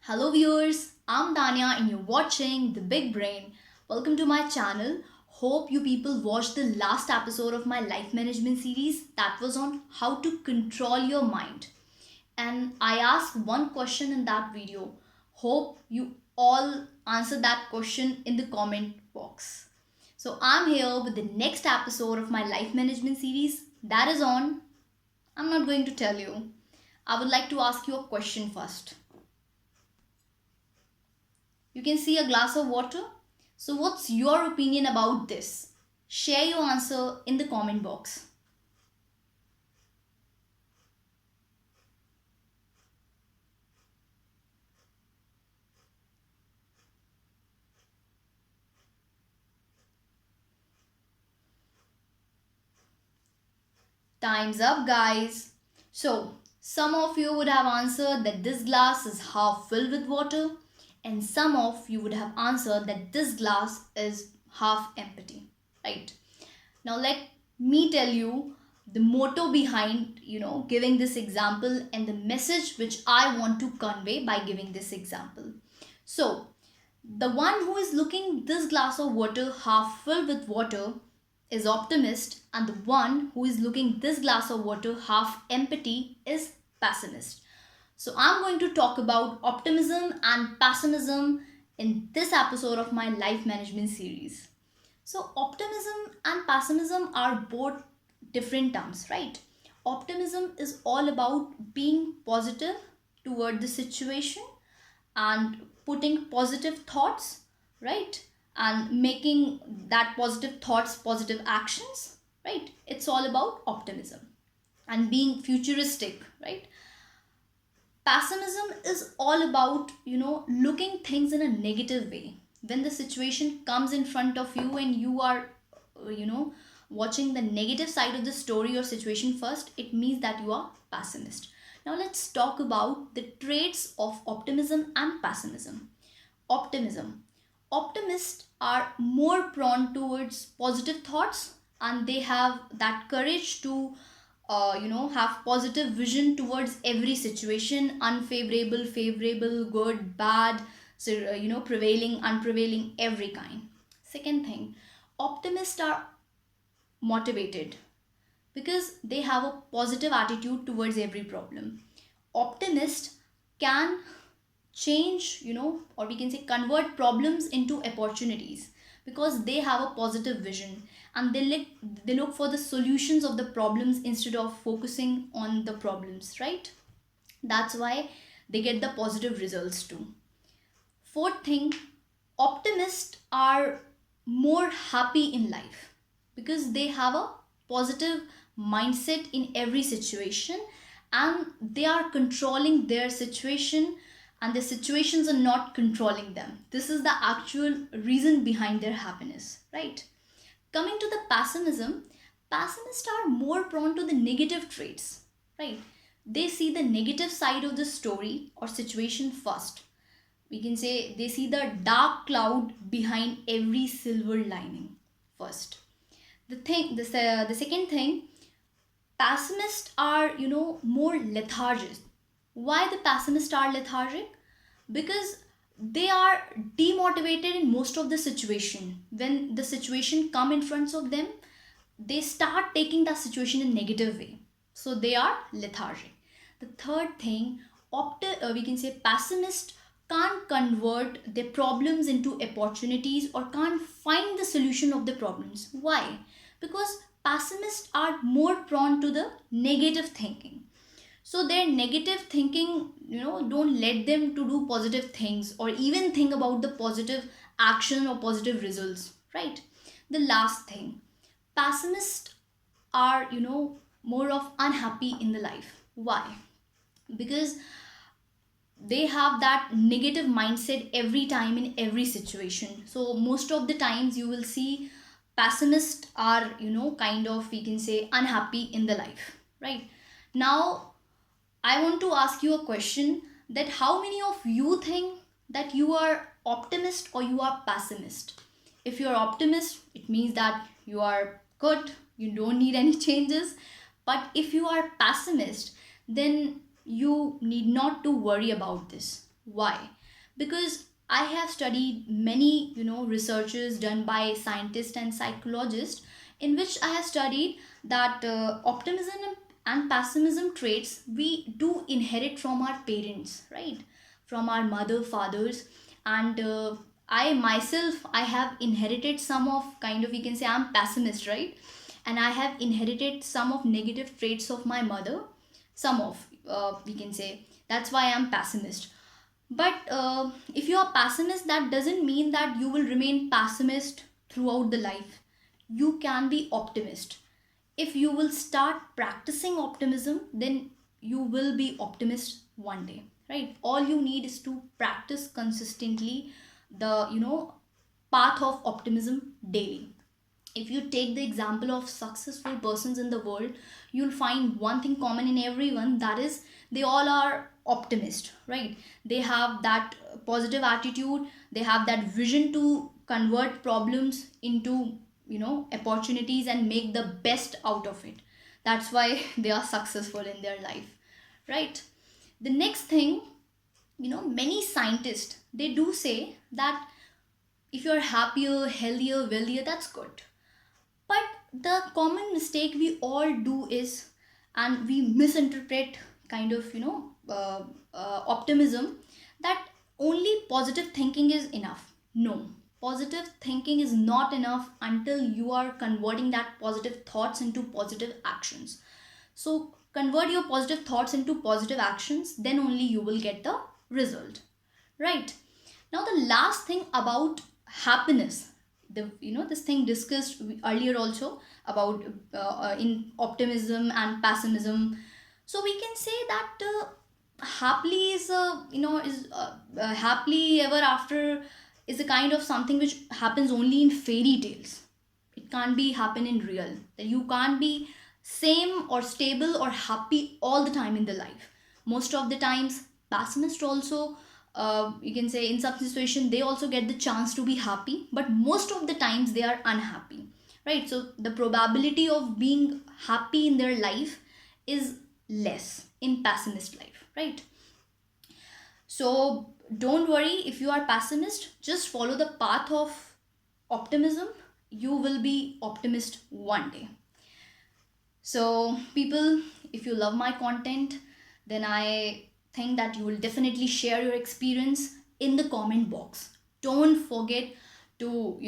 Hello viewers, I'm Danya and you're watching The Big Brain. Welcome to my channel. Hope you people watched the last episode of my life management series that was on how to control your mind. And I asked one question in that video. Hope you all answer that question in the comment box. So I'm here with the next episode of my life management series that is on. I'm not going to tell you. I would like to ask you a question first. You can see a glass of water. So, what's your opinion about this? Share your answer in the comment box. Time's up, guys. So, some of you would have answered that this glass is half filled with water, and some of you would have answered that this glass is half empty, right? Now, let me tell you the motto behind giving this example and the message which I want to convey by giving this example. So, the one who is looking this glass of water half filled with water is optimist, and the one who is looking this glass of water half empty is pessimist. So I'm going to talk about optimism and pessimism in this episode of my life management series. So optimism and pessimism are both different terms, right? Optimism is all about being positive toward the situation and putting positive thoughts, right? And making that positive thoughts positive actions, right? It's all about optimism and being futuristic, right? Pessimism is all about looking things in a negative way. When the situation comes in front of you and you are watching the negative side of the story or situation first, it means that you are pessimist. Now let's talk about the traits of optimism and pessimism. Optimism. Optimists are more prone towards positive thoughts, and they have that courage to have positive vision towards every situation, unfavorable, favorable, good, bad, so prevailing, unprevailing, every kind. Second thing, optimists are motivated because they have a positive attitude towards every problem. Optimist can change, or we can say convert problems into opportunities because they have a positive vision, and they look for the solutions of the problems instead of focusing on the problems, right? That's why they get the positive results too. Fourth thing, optimists are more happy in life because they have a positive mindset in every situation, and they are controlling their situation, and the situations are not controlling them. This is the actual reason behind their happiness, right? Coming to the pessimism, pessimists are more prone to the negative traits, right? They see the negative side of the story or situation first. We can say they see the dark cloud behind every silver lining first. The second thing, pessimists are more lethargic. Why the pessimists are lethargic? Because they are demotivated in most of the situation. When the situation come in front of them, they start taking that situation in negative way, so they are lethargic. The third thing, we can say pessimist can't convert their problems into opportunities or can't find the solution of the problems. Why? Because pessimists are more prone to the negative thinking, so their negative thinking don't let them to do positive things or even think about the positive action or positive results, right? The last thing, pessimists are more of unhappy in the life. Why? Because they have that negative mindset every time in every situation. So most of the times you will see pessimists are kind of, we can say, unhappy in the life, right? Now I want to ask you a question, that how many of you think that you are optimist or you are pessimist? If you are optimist, it means that you are good, you don't need any changes. But if you are pessimist, then you need not to worry about this. Why? Because I have studied many, researches done by scientists and psychologists, in which I have studied that optimism and pessimism traits we do inherit from our parents, right? From our mother, fathers, and I myself, I have inherited some of, kind of, we can say I'm pessimist, right? And I have inherited some of negative traits of my mother, some of, we can say, that's why I'm pessimist. But if you are pessimist, that doesn't mean that you will remain pessimist throughout the life. You can be optimist. If you will start practicing optimism, then you will be optimist one day, right? All you need is to practice consistently the, path of optimism daily. If you take the example of successful persons in the world, you'll find one thing common in everyone, that is they all are optimist, right? They have that positive attitude, they have that vision to convert problems into, opportunities and make the best out of it. That's why they are successful in their life, right? The next thing, many scientists, they do say that if you're happier, healthier, wealthier, that's good. But the common mistake we all do is, and we misinterpret, kind of, optimism, that only positive thinking is enough. No, positive thinking is not enough until you are converting that positive thoughts into positive actions. So convert your positive thoughts into positive actions, then only you will get the result, right? Now the last thing about happiness, the, this thing discussed earlier also about in optimism and pessimism. So we can say that happily is happily ever after is a kind of something which happens only in fairy tales. It can't be happen in real, that you can't be same or stable or happy all the time in the life. Most of the times pessimist also, you can say in some situation they also get the chance to be happy, but most of the times they are unhappy, right? So the probability of being happy in their life is less in pessimist life, right? So don't worry if you are pessimist, just follow the path of optimism, you will be optimist one day. So people, if you love my content, then I think that you will definitely share your experience in the comment box. Don't forget to,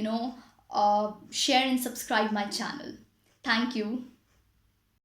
share and subscribe my channel. Thank you.